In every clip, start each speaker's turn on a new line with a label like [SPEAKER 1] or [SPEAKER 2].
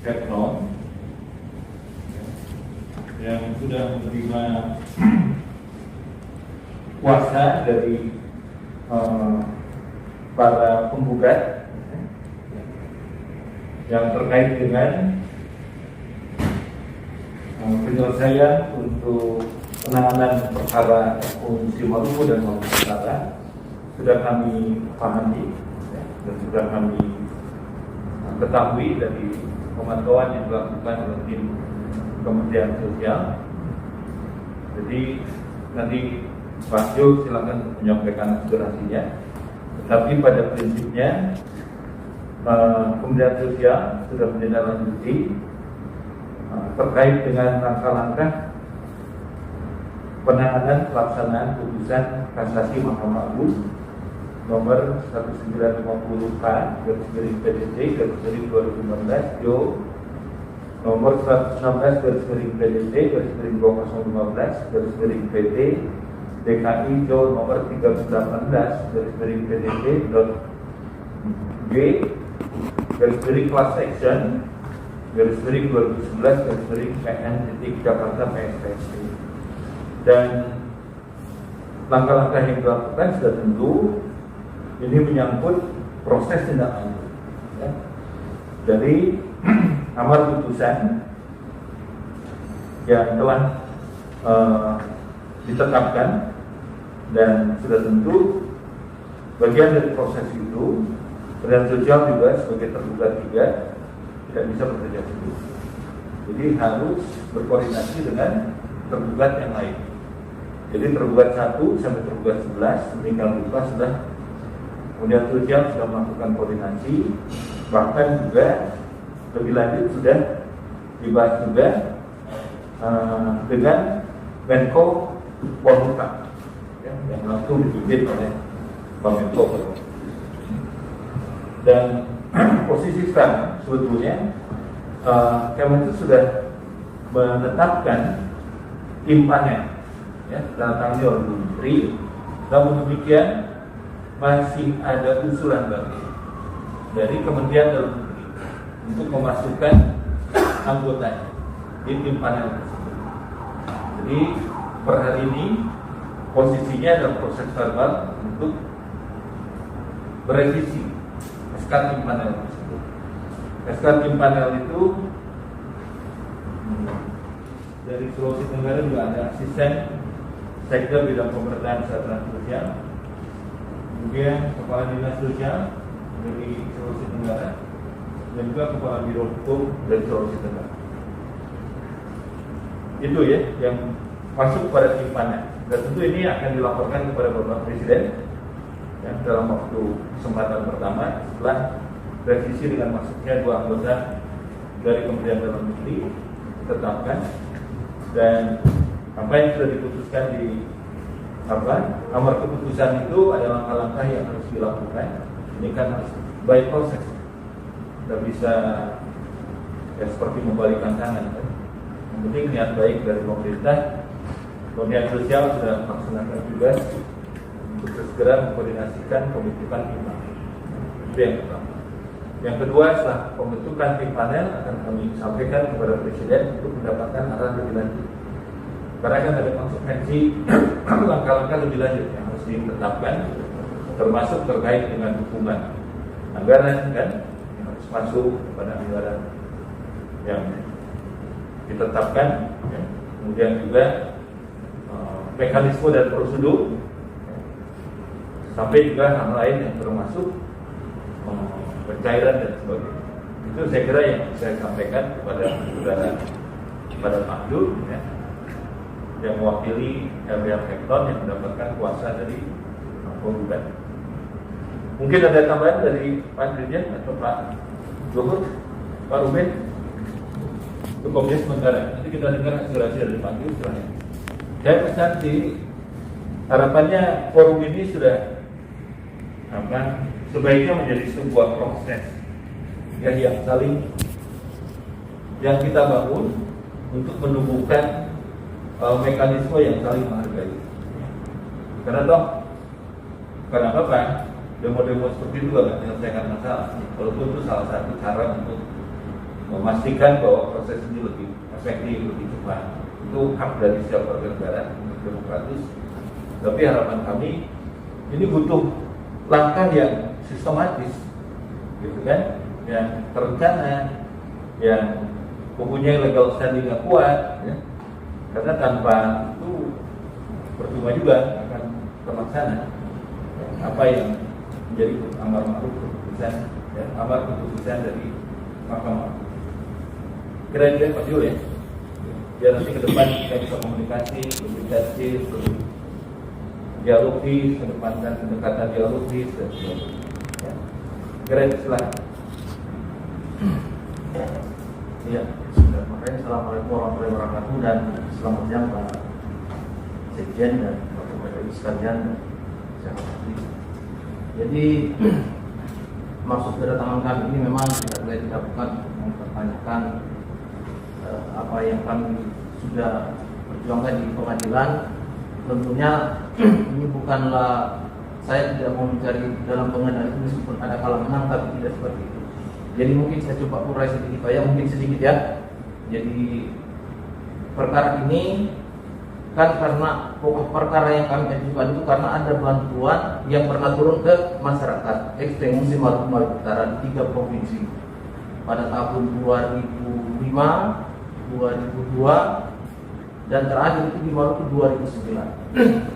[SPEAKER 1] Kepron yang sudah menerima kuasa dari para penggugat yang terkait dengan penyelesaian untuk penanganan perkara Fungsi Maluku dan Maluku Utara sudah kami pahami dan sudah kami ketahui dari pemantauan yang dilakukan oleh tim Kementerian Sosial. Jadi nanti Pak Jo silakan menyampaikan aspirasinya. Tetapi pada prinsipnya Kementerian Sosial sudah menindaklanjuti terkait dengan langkah-langkah penanganan pelaksanaan putusan kasasi Mahkamah Agung nomor 1950K/PDT/2015 Jo nomor 116/PDT/2015/PT DKI Jo nomor 318/PDT.G class action /2011/PN Jakarta PSPSD. Dan langkah-langkah yang dilakukan sudah tentu ini menyangkut proses tindak lanjut ya. Dari amar putusan yang telah ditetapkan, dan sudah tentu bagian dari proses itu Kementerian Sosial juga sebagai tergugat juga tidak bisa bekerja sendiri. Jadi harus berkoordinasi dengan tergugat yang lain. Jadi tergugat 1 sampai tergugat 11 meninggal lupa sudah Kementerian Sosial sudah melakukan koordinasi, bahkan juga lebih lanjut sudah dibahas juga dengan Menko Polhukam ya, yang langsung dipimpin oleh Pak Menko Polhukam. Dan posisi sekarang sebetulnya Kementerian sudah menetapkan tim panel ya, tanda tangan oleh Bu Menteri. Namun demikian masih ada usulan baru dari Kementerian Dalam Negeri untuk memasukkan anggotanya di tim panel tersebut. Jadi per hari ini posisinya dalam proses verbal untuk berevisi SK tim panel tersebut. SK tim panel itu dari Sulawesi Tenggara juga ada asisten sektor bidang pemberdayaan kesejahteraan sosial, kemudian kepala dinas sosial dari Sulawesi Tenggara, dan juga kepala biro hukum dari Sulawesi Tenggara. Itu ya yang masuk pada tim panel. Dan tentu ini akan dilaporkan kepada Bapak Presiden ya, dalam waktu kesempatan pertama setelah revisi dengan masuknya 2 anggota dari Kementerian Dalam Negeri ditetapkan. Dan apa yang sudah diputuskan di amar keputusan itu ada langkah-langkah yang harus dilakukan. Ini kan harus by proses, tidak bisa ya seperti membalikkan tangan kan? Yang penting niat baik dari pemerintah. Kementerian Sosial sudah melaksanakan tugas untuk segera mengkoordinasikan pembentukan tim panel. Itu yang pertama. Yang kedua, setelah pembentukan tim panel akan kami sampaikan kepada Presiden untuk mendapatkan arahan lebih lanjut. Karena akan ada konsekuensi langkah-langkah lebih lanjut yang harus ditetapkan, termasuk terkait dengan dukungan anggaran kan yang harus masuk kepada anggaran yang ditetapkan. Ya. Kemudian juga mekanisme dan prosedur, sampai juga hal lain yang termasuk pencairan dan sebagainya. Itu saya kira yang saya sampaikan kepada saudara, kepada Pak Dur ya, yang mewakili LBH Kepron yang mendapatkan kuasa dari penggugat. Mungkin ada tambahan dari Pak Dirjen atau Pak Luhut, Pak Ruben, cukup sementara. Nanti kita dengar aspirasi dari Pak Dur setelahnya. Saya pesan di harapannya forum ini sudah sebaiknya menjadi sebuah proses ya, yang kita bangun untuk menumbuhkan mekanisme yang saling menghargai. Karena toh karena apa? Demo-demo seperti itu akan menyelesaikan masalah. Walaupun itu salah satu cara untuk memastikan bahwa proses ini lebih efektif, lebih cepat. Itu hak dari setiap warga negara untuk demokratis. Tapi harapan kami ini butuh langkah yang sistematis, gitu kan, yang terencana, yang mempunyai legal standing yang kuat, ya. Karena tanpa itu percuma juga akan terlaksana apa yang menjadi amar ma'ruf keputusan, ya, amar keputusan dari mahkamah. Kira-kira Pak Jul ya, biar nanti ke depan kita bisa komunikasi, intensif, dialogis, kedepankan pendekatan dialogis dan sebagainya. Ya. Kira-kira silahkan.
[SPEAKER 2] Iya, Bismillahirrahmanirrahim. Assalamualaikum warahmatullahi wabarakatuh dan selamat siang Pak Sekjen dan Bapak Ibu sekalian. Saya hormati. Jadi maksud kedatangan kami ini memang tidak bukan mempertanyakan apa yang kami sudah perjuangkan di pengadilan. Tentunya ini bukanlah saya tidak mau mencari dalam pengadilan itu meskipun ada kalah menang, tapi tidak seperti itu. Jadi mungkin saya coba urai sedikit Pak ya, mungkin sedikit ya. Jadi perkara ini kan karena pokok perkara yang kami ajukan itu karena ada bantuan yang pernah turun ke masyarakat ekstremis Maluku Utara di 3 provinsi pada tahun 2005, 2002 dan terakhir itu di Maluku 2009.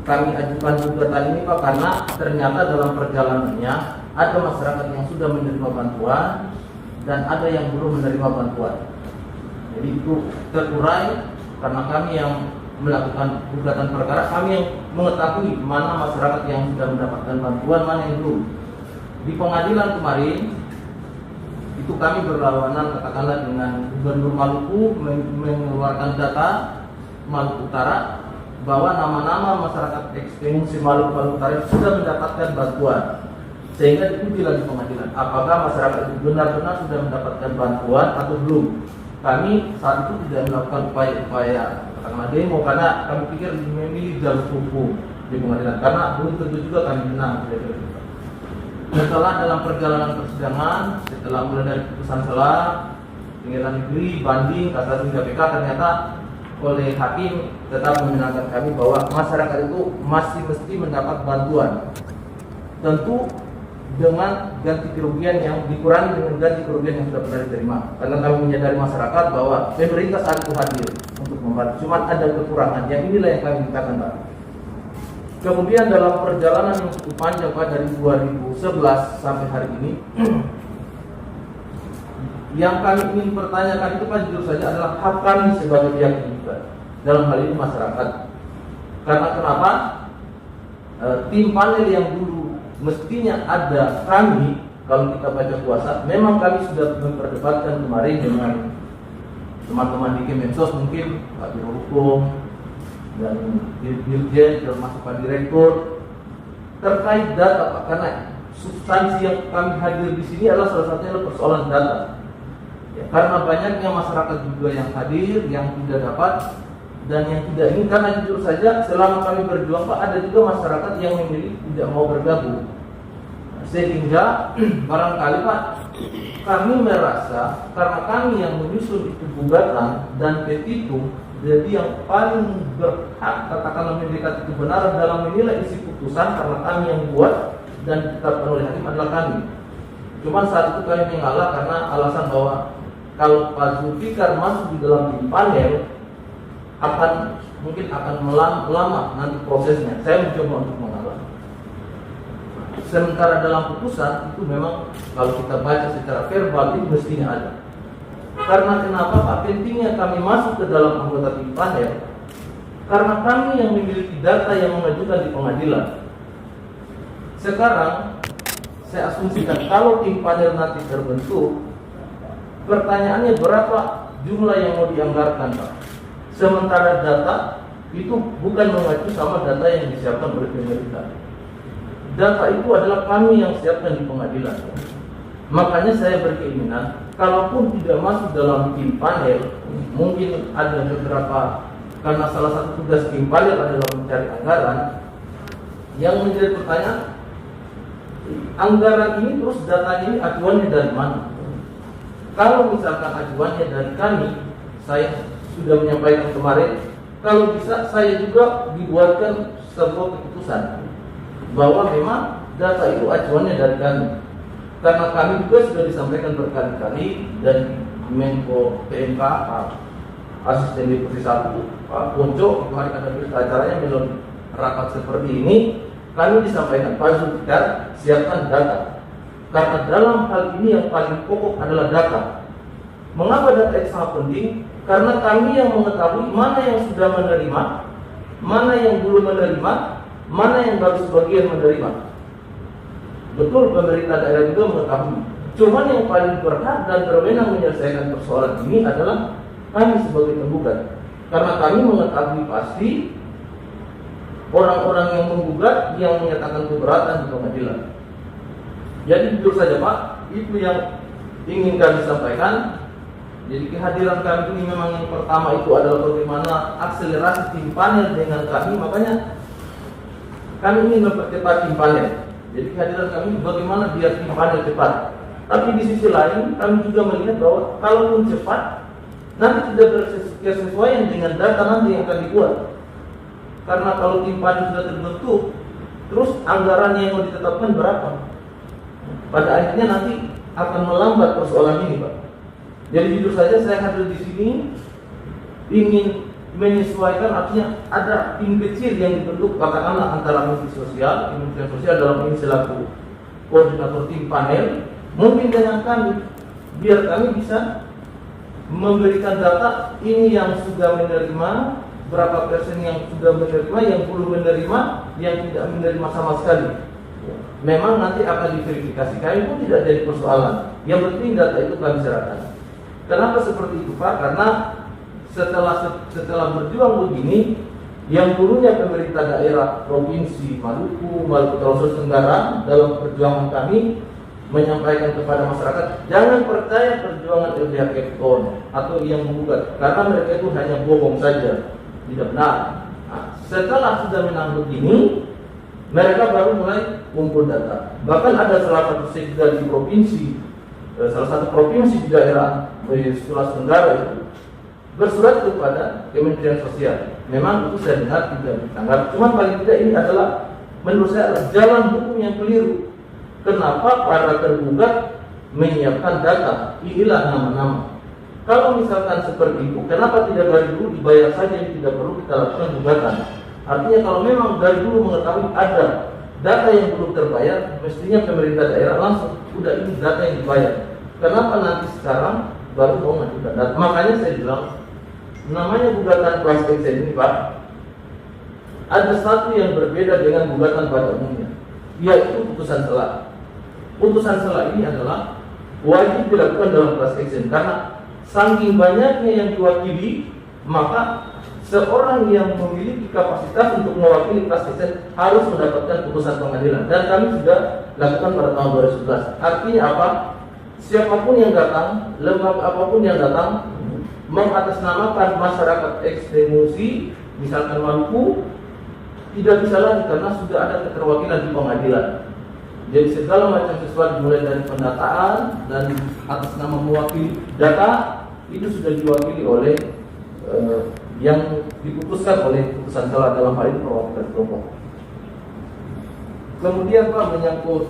[SPEAKER 2] Kami ajukan gugatan ini Pak karena ternyata dalam perjalanannya ada masyarakat yang sudah menerima bantuan dan ada yang belum menerima bantuan. Jadi itu terurai karena kami yang melakukan gugatan perkara, kami yang mengetahui mana masyarakat yang sudah mendapatkan bantuan, mana yang belum. Di pengadilan kemarin itu kami berlawanan katakanlah dengan Gubernur Maluku mengeluarkan data Maluku Utara bahwa nama-nama masyarakat ekstremis Maluku Utara sudah mendapatkan bantuan. Sehingga diuji lagi pengadilan apakah masyarakat itu benar-benar sudah mendapatkan bantuan atau belum. Kami saat itu tidak melakukan upaya katakanlah demo karena kami pikir memilih jalur hukum di pengadilan karena belum tentu juga kami menang. Setelah dalam perjalanan persidangan, setelah mulai dari putusan selah, pengadilan negeri, banding, kasasi hingga PK, ternyata oleh hakim tetap memenangkan kami bahwa masyarakat itu masih mesti mendapat bantuan. Tentu dengan ganti kerugian yang dikurangi dengan ganti kerugian yang sudah pernah diterima. Karena kami menyadari masyarakat bahwa pemerintah saat itu hadir untuk membantu, cuma ada kekurangan. Yang inilah yang kami mintakan Pak. Kemudian dalam perjalanan yang cukup panjang Pak dari 2011 sampai hari ini, yang kami ingin pertanyakan itu Pak jujur saja adalah hak kami sebagai pihak juga dalam hal ini masyarakat. Karena kenapa? Tim panel yang dulu mestinya ada kami, kalau kita baca kuasa, memang kami sudah memperdebatkan kemarin dengan teman-teman di Kemensos, mungkin Pak Biro Hukum dan Dirjen termasuk Pak Direktur terkait data Pak, karena substansi yang kami hadir di sini adalah salah satunya adalah persoalan data. Ya, karena banyaknya masyarakat juga yang hadir, yang tidak dapat dan yang tidak ingin, karena jujur saja selama kami berjuang Pak, ada juga masyarakat yang memilih tidak mau bergabung. Sehingga barangkali Pak, kami merasa karena kami yang menyusun itu gugatan dan petitum, jadi yang paling berhak katakanlah memberikan kebenaran dalam menilai isi putusan karena kami yang buat dan ditetapkan oleh hakim adalah kami. Cuman saat itu kami mengalah karena alasan bahwa kalau Pak Zulfikar masuk di dalam tim panel mungkin akan lama nanti prosesnya. Saya mencoba untuk mengalah. Sementara dalam putusan itu memang kalau kita baca secara verbal itu mestinya ada. Karena kenapa Pak pentingnya kami masuk ke dalam anggota tim panel? Karena kami yang memiliki data yang mengajukan di pengadilan. Sekarang saya asumsikan kalau tim panel nanti terbentuk, pertanyaannya berapa jumlah yang mau dianggarkan Pak? Sementara data itu bukan mengacu sama data yang disiapkan oleh pemerintah. Data itu adalah kami yang siapkan di pengadilan. Makanya saya berkeinginan, kalaupun tidak masuk dalam tim panel, mungkin ada beberapa, karena salah satu tugas tim panel adalah mencari anggaran. Yang menjadi pertanyaan, anggaran ini terus datanya ini acuannya dari mana? Kalau misalkan ajuannya dari kami, saya sudah menyampaikan kemarin, kalau bisa saya juga dibuatkan sebuah keputusan bahwa memang data itu acuannya dari kami, karena kami juga sudah disampaikan berkali-kali dari Menko PMK, Pak Asisten Deputi 1, Pak Ponco, kemarin ada berita acaranya melalui rapat seperti ini, kami disampaikan Pak Zulfikar siapkan data, karena dalam hal ini yang paling pokok adalah data. Mengapa data itu sangat penting? Karena kami yang mengetahui mana yang sudah menerima, mana yang belum menerima, mana yang baru sebagian menerima. Betul, pemerintah daerah juga mengetahui. Cuman yang paling berhak dan berwenang menyelesaikan persoalan ini adalah kami sebagai penggugat. Karena kami mengetahui pasti orang-orang yang menggugat yang menyatakan keberatan di pengadilan. Jadi jujur saja Pak, itu yang ingin kami sampaikan. Jadi kehadiran kami ini memang yang pertama itu adalah bagaimana akselerasi tim panel dengan kami. Makanya kami ingin mempercepat tim panel. Jadi kehadiran kami bagaimana biar tim panel cepat. Tapi di sisi lain kami juga melihat bahwa kalaupun cepat, nanti tidak bersesuaian dengan data nanti yang akan dibuat. Karena kalau tim panel sudah terbentuk, terus anggarannya yang mau ditetapkan berapa? Pada akhirnya nanti akan melambat persoalan ini, Pak. Jadi jujur saja saya hadir di sini ingin menyesuaikan, artinya ada tim kecil yang dibentuk katakanlah antara Kementerian Sosial dalam ini selaku koordinator tim panel, mungkin dengan kami, biar kami bisa memberikan data ini yang sudah menerima, berapa persen yang sudah menerima, yang belum menerima, yang tidak menerima sama sekali. Memang nanti akan diverifikasi, kami pun tidak jadi persoalan. Yang penting data itu kami serahkan. Kenapa seperti itu Pak? Karena setelah berjuang begini, yang dulunya pemerintah daerah Provinsi Maluku, Sulawesi Tenggara dalam perjuangan kami menyampaikan kepada masyarakat, jangan percaya perjuangan LBH Kepton atau yang menggugat, karena mereka itu hanya bohong saja, tidak benar. Nah, setelah sudah menang begini, mereka baru mulai kumpul data. Bahkan ada salah satu sekda di provinsi, salah satu provinsi di daerah Sulawesi Tenggara itu bersurat kepada Kementerian Sosial. Memang itu saya dengar tidak ditanggapi. Cuma paling tidak ini adalah menurut saya adalah jalan hukum yang keliru. Kenapa para tergugat menyiapkan data? Inilah nama-nama. Kalau misalkan seperti itu, kenapa tidak dari dulu dibayar saja, tidak perlu kita lakukan gugatan? Artinya kalau memang dari dulu mengetahui ada data yang belum terbayar, mestinya pemerintah daerah langsung udah ini data yang dibayar. Kenapa nanti sekarang baru mau mengajukan data? Makanya saya bilang namanya gugatan class action ini Pak, ada satu yang berbeda dengan gugatan pada umumnya, yaitu putusan sela. Putusan sela ini adalah wajib dilakukan dalam class action karena saking banyaknya yang diwakili, maka seorang yang memiliki kapasitas untuk mewakili class action harus mendapatkan putusan pengadilan. Dan kami sudah lakukan pada tahun 2011. Artinya apa? Siapapun yang datang, lembaga apapun yang datang mengatasnamakan masyarakat ekstremusi, misalkan Maluku, tidak bisa lagi karena sudah ada keterwakilan di pengadilan. Jadi segala macam sesuatu mulai dari pendataan dan atas nama mewakili data itu sudah diwakili oleh yang diputuskan oleh putusan sela dalam hal ini perwakilan kelompok. Kemudian Pak menyangkut